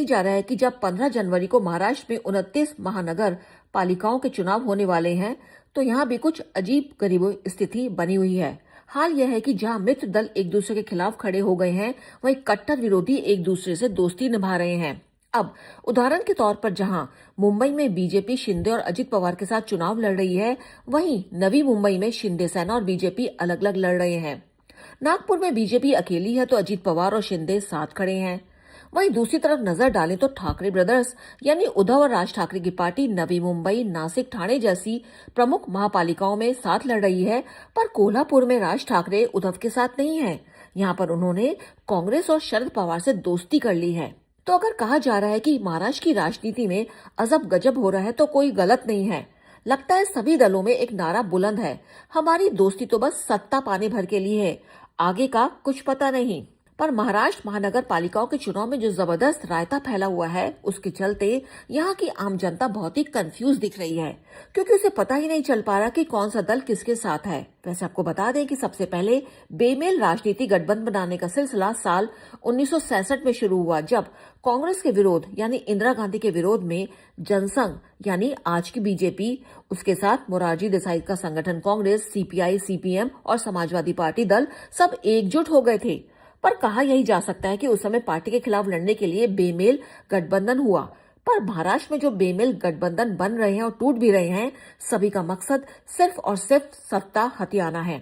जा रहा है कि जब 15 जनवरी को महाराष्ट्र में 29 महानगर पालिकाओं के चुनाव होने वाले हैं, तो यहाँ भी कुछ अजीब गरीब स्थिति बनी हुई है। हाल यह है कि जहां मित्र दल एक दूसरे के खिलाफ खड़े हो गए हैं, वहीं कट्टर विरोधी एक दूसरे से दोस्ती निभा रहे हैं। अब उदाहरण के तौर पर जहां मुंबई में बीजेपी शिंदे और अजित पवार के साथ चुनाव लड़ रही है, वहीं नवी मुंबई में शिंदे सेना और बीजेपी अलग अलग लड़ रहे हैं। नागपुर में बीजेपी अकेली है तो अजित पवार और शिंदे साथ खड़े हैं। वहीं दूसरी तरफ नजर डालें तो ठाकरे ब्रदर्स यानी उद्धव और राज ठाकरे की पार्टी नवी मुंबई, नासिक, ठाणे जैसी प्रमुख महापालिकाओं में साथ लड़ रही है, पर कोल्हापुर में राज ठाकरे उद्धव के साथ नहीं है। यहाँ पर उन्होंने कांग्रेस और शरद पवार से दोस्ती कर ली है। तो अगर कहा जा रहा है कि महाराष्ट्र की राजनीति में अजब गजब हो रहा है, तो कोई गलत नहीं है। लगता है सभी दलों में एक नारा बुलंद है, हमारी दोस्ती तो बस सत्ता पाने भर के लिए है, आगे का कुछ पता नहीं। पर महाराष्ट्र महानगर पालिकाओं के चुनाव में जो जबरदस्त रायता फैला हुआ है, उसके चलते यहाँ की आम जनता बहुत ही कंफ्यूज दिख रही है, क्योंकि उसे पता ही नहीं चल पा रहा कि कौन सा दल किसके साथ है। वैसे आपको बता दें कि सबसे पहले बेमेल राजनीति गठबंधन बनाने का सिलसिला साल 1966 में शुरू हुआ, जब कांग्रेस के विरोध यानी इंदिरा गांधी के विरोध में जनसंघ यानी आज की बीजेपी, उसके साथ मोरारजी देसाई का संगठन कांग्रेस, सीपीआई, सीपीएम और समाजवादी पार्टी दल सब एकजुट हो गए थे। पर कहा यही जा सकता है कि उस समय पार्टी के खिलाफ लड़ने के लिए बेमेल गठबंधन हुआ। पर महाराष्ट्र में जो बेमेल गठबंधन बन रहे हैं और टूट भी रहे हैं, सभी का मकसद सिर्फ और सिर्फ सत्ता हथियाना है।